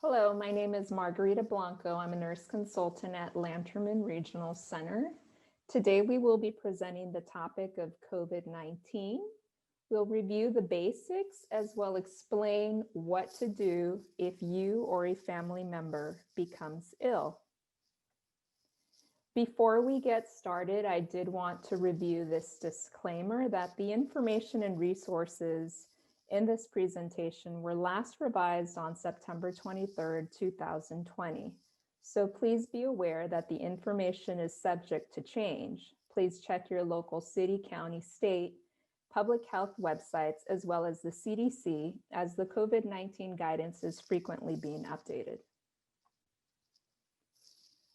Hello, my name is Margarita Blanco. I'm a nurse consultant at Lanterman Regional Center. Today we will be presenting the topic of COVID-19. We'll review the basics as well explain what to do if you or a family member becomes ill. Before we get started, I did want to review this disclaimer that the information and resources in this presentation were last revised on September 23rd, 2020. So please be aware that the information is subject to change. Please check your local city, county, state, public health websites, as well as the CDC, as the COVID-19 guidance is frequently being updated.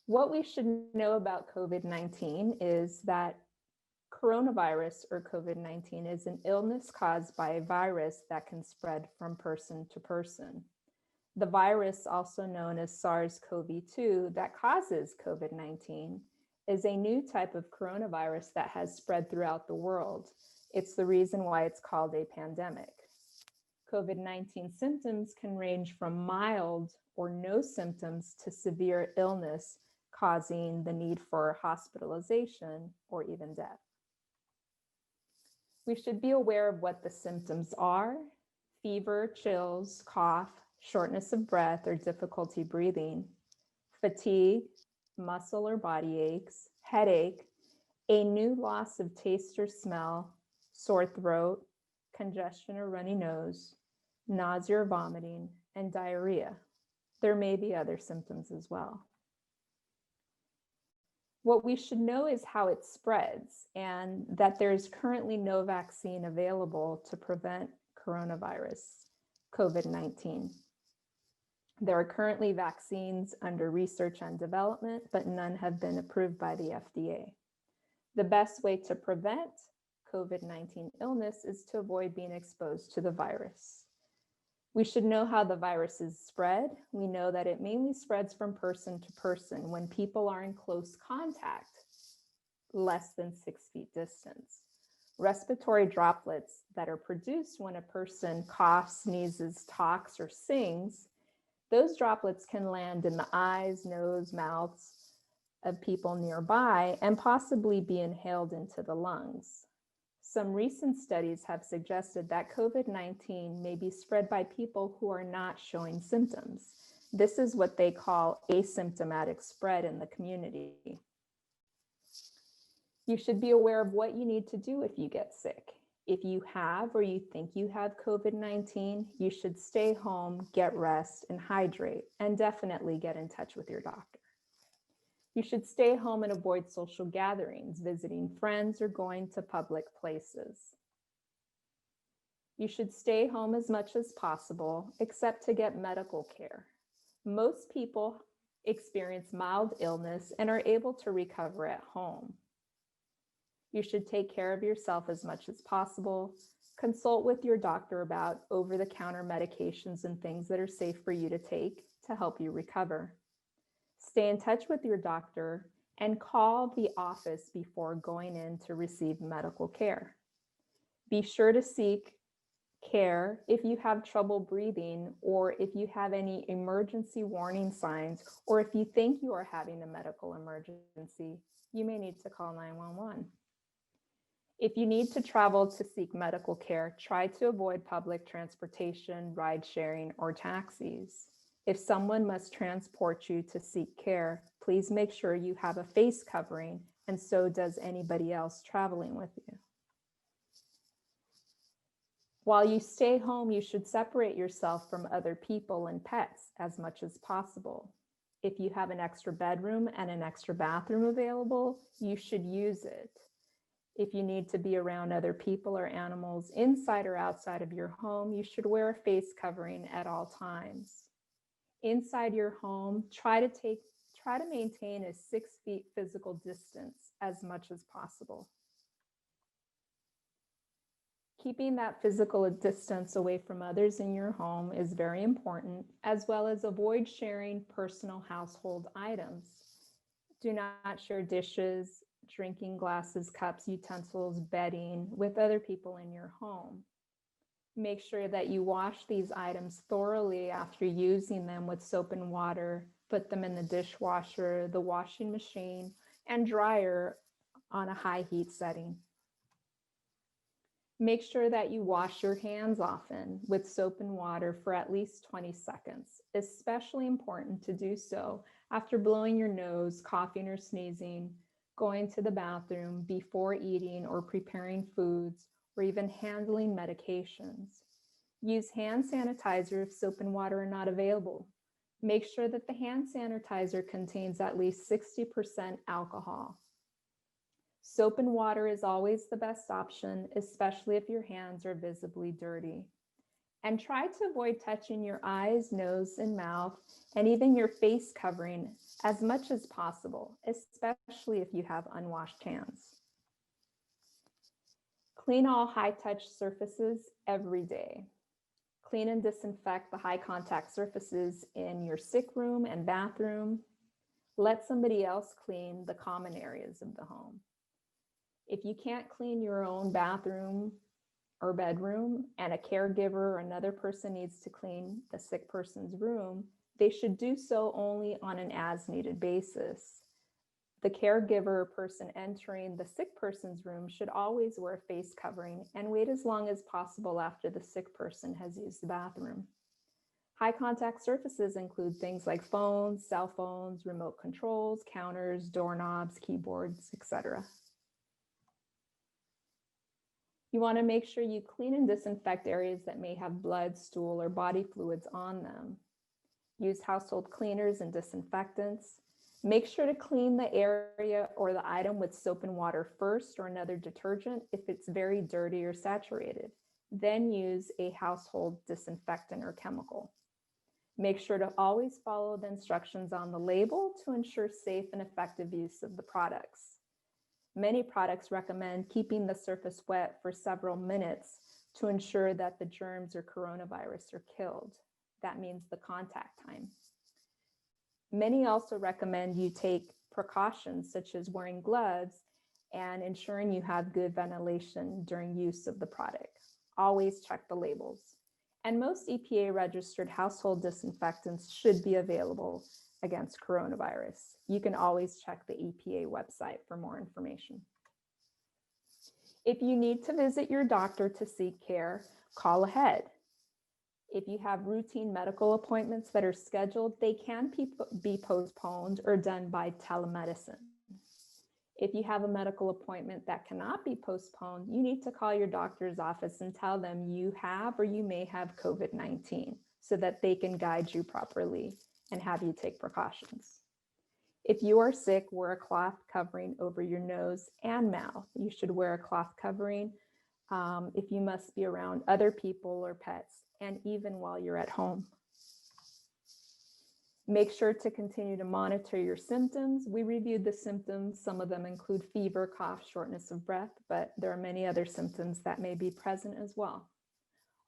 What we should know about COVID-19 is that coronavirus or COVID-19 is an illness caused by a virus that can spread from person to person. The virus, also known as SARS-CoV-2, that causes COVID-19 is a new type of coronavirus that has spread throughout the world. It's the reason why it's called a pandemic. COVID-19 symptoms can range from mild or no symptoms to severe illness, causing the need for hospitalization or even death. We should be aware of what the symptoms are: fever, chills, cough, shortness of breath or difficulty breathing, fatigue, muscle or body aches, headache, a new loss of taste or smell, sore throat, congestion or runny nose, nausea or vomiting, and diarrhea. There may be other symptoms as well. What we should know is how it spreads and that there is currently no vaccine available to prevent coronavirus, COVID-19. There are currently vaccines under research and development, but none have been approved by the FDA. The best way to prevent COVID-19 illness is to avoid being exposed to the virus. We should know how the virus is spread. We know that it mainly spreads from person to person when people are in close contact, less than 6 feet distance. Respiratory droplets that are produced when a person coughs, sneezes, talks, or sings, those droplets can land in the eyes, nose, mouths of people nearby and possibly be inhaled into the lungs. Some recent studies have suggested that COVID-19 may be spread by people who are not showing symptoms. This is what they call asymptomatic spread in the community. You should be aware of what you need to do if you get sick. If you have or you think you have COVID-19, you should stay home, get rest, and hydrate, and definitely get in touch with your doctor. You should stay home and avoid social gatherings, visiting friends, or going to public places. You should stay home as much as possible, except to get medical care. Most people experience mild illness and are able to recover at home. You should take care of yourself as much as possible. Consult with your doctor about over-the-counter medications and things that are safe for you to take to help you recover. Stay in touch with your doctor and call the office before going in to receive medical care. Be sure to seek care if you have trouble breathing, or if you have any emergency warning signs, or if you think you are having a medical emergency, you may need to call 911. If you need to travel to seek medical care, try to avoid public transportation, ride sharing, or taxis. If someone must transport you to seek care, please make sure you have a face covering, and so does anybody else traveling with you. While you stay home, you should separate yourself from other people and pets as much as possible. If you have an extra bedroom and an extra bathroom available, you should use it. If you need to be around other people or animals inside or outside of your home, you should wear a face covering at all times. Inside your home, try to maintain a 6 feet physical distance as much as possible. Keeping that physical distance away from others in your home is very important, as well as avoid sharing personal household items. Do not share dishes, drinking glasses, cups, utensils, bedding with other people in your home. Make sure that you wash these items thoroughly after using them with soap and water. Put them in the dishwasher, the washing machine, and dryer on a high heat setting. Make sure that you wash your hands often with soap and water for at least 20 seconds. Especially important to do so after blowing your nose, coughing or sneezing, going to the bathroom, before eating or preparing foods, or even handling medications. Use hand sanitizer if soap and water are not available. Make sure that the hand sanitizer contains at least 60% alcohol. Soap and water is always the best option, especially if your hands are visibly dirty. And try to avoid touching your eyes, nose, and mouth, and even your face covering as much as possible, especially if you have unwashed hands. Clean all high-touch surfaces every day. Clean and disinfect the high-contact surfaces in your sick room and bathroom. Let somebody else clean the common areas of the home. If you can't clean your own bathroom or bedroom and a caregiver or another person needs to clean the sick person's room, they should do so only on an as-needed basis. The caregiver or person entering the sick person's room should always wear a face covering and wait as long as possible after the sick person has used the bathroom. High contact surfaces include things like phones, cell phones, remote controls, counters, doorknobs, keyboards, etc. You want to make sure you clean and disinfect areas that may have blood, stool, or body fluids on them. Use household cleaners and disinfectants. Make sure to clean the area or the item with soap and water first, or another detergent if it's very dirty or saturated. Then use a household disinfectant or chemical. Make sure to always follow the instructions on the label to ensure safe and effective use of the products. Many products recommend keeping the surface wet for several minutes to ensure that the germs or coronavirus are killed. That means the contact time. Many also recommend you take precautions such as wearing gloves and ensuring you have good ventilation during use of the product. Always check the labels. And most EPA registered household disinfectants should be available against coronavirus. You can always check the EPA website for more information. If you need to visit your doctor to seek care, call ahead. If you have routine medical appointments that are scheduled, they can be postponed or done by telemedicine. If you have a medical appointment that cannot be postponed, you need to call your doctor's office and tell them you have or you may have COVID-19 so that they can guide you properly and have you take precautions. If you are sick, wear a cloth covering over your nose and mouth. You should wear a cloth covering if you must be around other people or pets, and even while you're at home. Make sure to continue to monitor your symptoms. We reviewed the symptoms. Some of them include fever, cough, shortness of breath, but there are many other symptoms that may be present as well.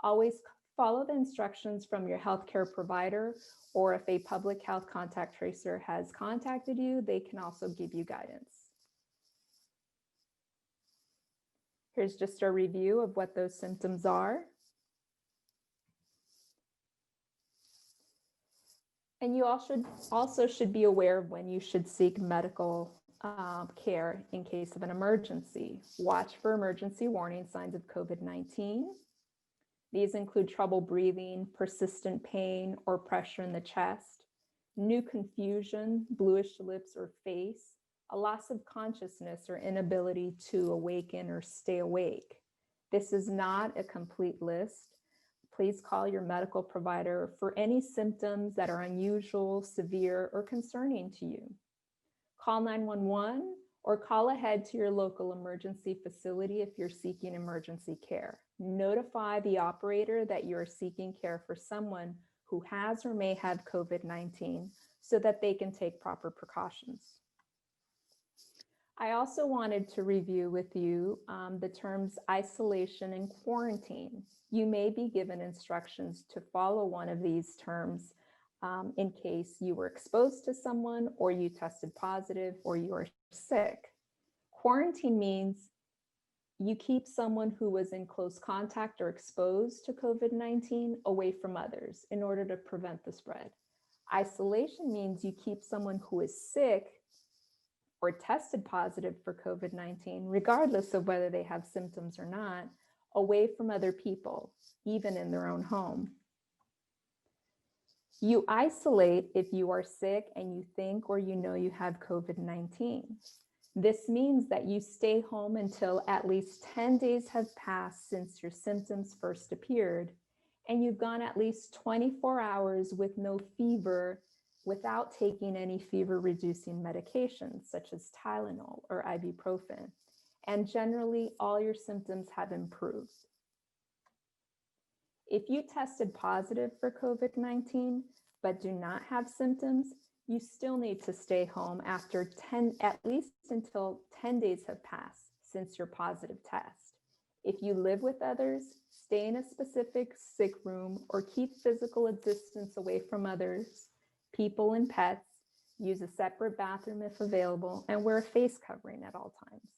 Always follow the instructions from your healthcare provider, or if a public health contact tracer has contacted you, they can also give you guidance. Here's just a review of what those symptoms are. And you also should be aware of when you should seek medical care in case of an emergency. Watch for emergency warning signs of COVID-19. These include trouble breathing, persistent pain or pressure in the chest, new confusion, bluish lips or face, a loss of consciousness or inability to awaken or stay awake. This is not a complete list. Please call your medical provider for any symptoms that are unusual, severe, or concerning to you. Call 911 or call ahead to your local emergency facility if you're seeking emergency care. Notify the operator that you're seeking care for someone who has or may have COVID-19 so that they can take proper precautions. I also wanted to review with you the terms isolation and quarantine. You may be given instructions to follow one of these terms in case you were exposed to someone, or you tested positive, or you are sick. Quarantine means You keep someone who was in close contact or exposed to COVID-19 away from others in order to prevent the spread. Isolation means you keep someone who is sick or tested positive for COVID-19, regardless of whether they have symptoms or not, away from other people, even in their own home. You isolate if you are sick and you think or you know you have COVID-19. This means that you stay home until at least 10 days have passed since your symptoms first appeared, and you've gone at least 24 hours with no fever without taking any fever-reducing medications such as Tylenol or ibuprofen, and generally all your symptoms have improved. If you tested positive for COVID-19 but do not have symptoms, you still need to stay home after at least until 10 days have passed since your positive test. If you live with others, stay in a specific sick room or keep physical distance away from others, people and pets, use a separate bathroom if available, and wear a face covering at all times.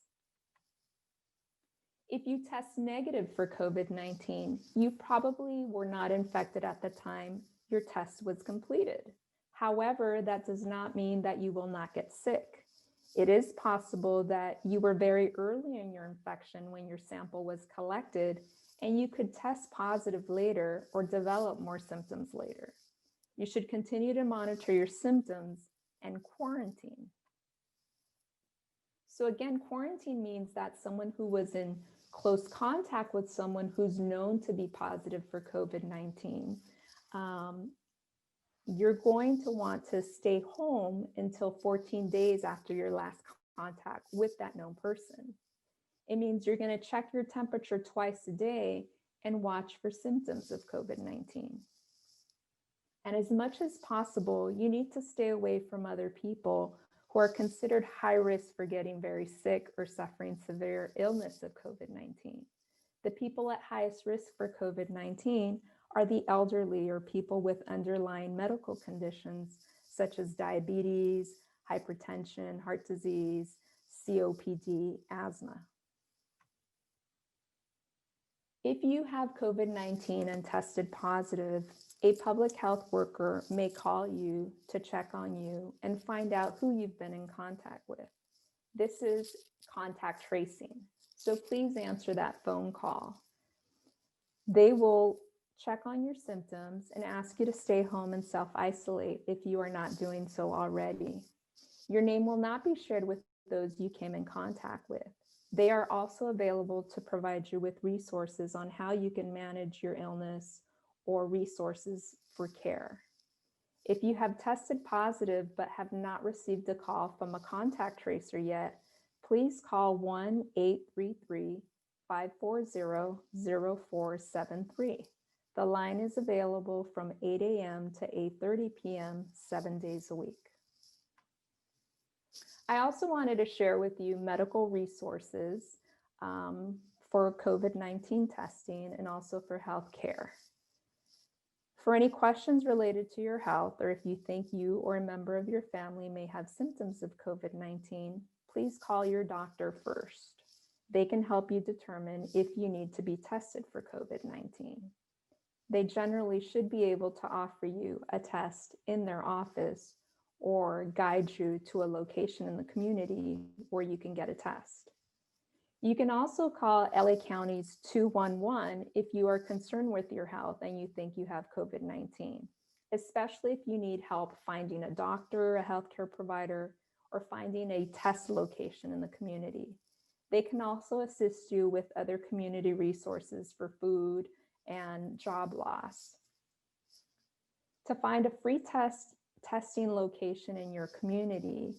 If you test negative for COVID-19, you probably were not infected at the time your test was completed. However, that does not mean that you will not get sick. It is possible that you were very early in your infection when your sample was collected, and you could test positive later or develop more symptoms later. You should continue to monitor your symptoms and quarantine. So again, quarantine means that someone who was in close contact with someone who's known to be positive for COVID-19, you're going to want to stay home until 14 days after your last contact with that known person. It means you're going to check your temperature twice a day and watch for symptoms of COVID-19. And as much as possible, you need to stay away from other people who are considered high risk for getting very sick or suffering severe illness of COVID-19. The people at highest risk for COVID-19 are the elderly or people with underlying medical conditions such as diabetes, hypertension, heart disease, COPD, asthma. If you have COVID-19 and tested positive, a public health worker may call you to check on you and find out who you've been in contact with. This is contact tracing, so please answer that phone call. They will check on your symptoms and ask you to stay home and self-isolate if you are not doing so already. Your name will not be shared with those you came in contact with. They are also available to provide you with resources on how you can manage your illness or resources for care. If you have tested positive but have not received a call from a contact tracer yet, please call 1-833-540-0473. The line is available from 8 a.m. to 8:30 p.m. 7 days a week. I also wanted to share with you medical resources for COVID-19 testing and also for healthcare. For any questions related to your health, or if you think you or a member of your family may have symptoms of COVID-19, please call your doctor first. They can help you determine if you need to be tested for COVID-19. They generally should be able to offer you a test in their office or guide you to a location in the community where you can get a test. You can also call LA County's 211 if you are concerned with your health and you think you have COVID-19, especially if you need help finding a doctor, a healthcare provider, or finding a test location in the community. They can also assist you with other community resources for food and job loss. To find a free testing location in your community,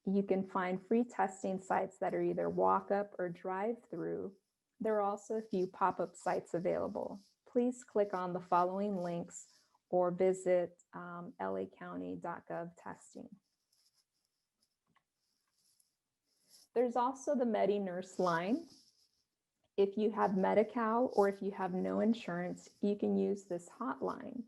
you can find free testing sites that are either walk-up or drive-through. There are also a few pop-up sites available. Please click on the following links or visit lacounty.gov testing. There's also the MediNurse line. If you have Medi-Cal or if you have no insurance, you can use this hotline.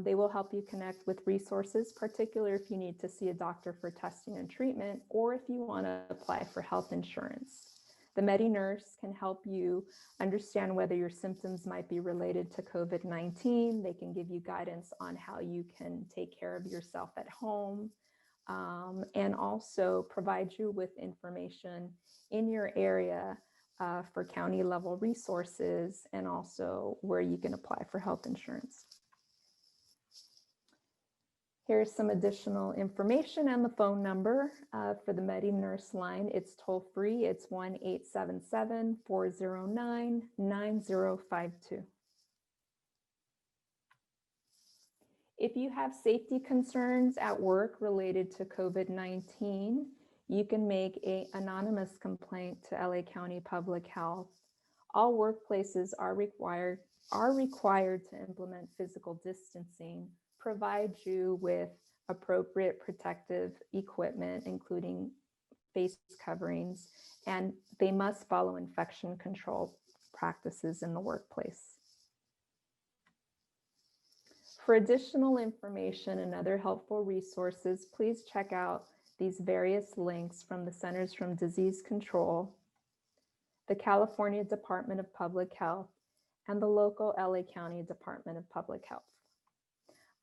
They will help you connect with resources, particularly if you need to see a doctor for testing and treatment, or if you want to apply for health insurance. The MediNurse can help you understand whether your symptoms might be related to COVID-19. They can give you guidance on how you can take care of yourself at home, and also provide you with information in your area for county level resources, and also where you can apply for health insurance. Here's some additional information and the phone number for the MediNurse line. It's toll free. It's 1-877-409-9052. If you have safety concerns at work related to COVID-19, you can make an anonymous complaint to LA County Public Health. All workplaces are required to implement physical distancing, provide you with appropriate protective equipment, including face coverings, and they must follow infection control practices in the workplace. For additional information and other helpful resources, please check out these various links from the Centers for Disease Control, the California Department of Public Health, and the local LA County Department of Public Health.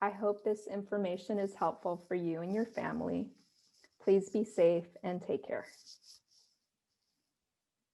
I hope this information is helpful for you and your family. Please be safe and take care.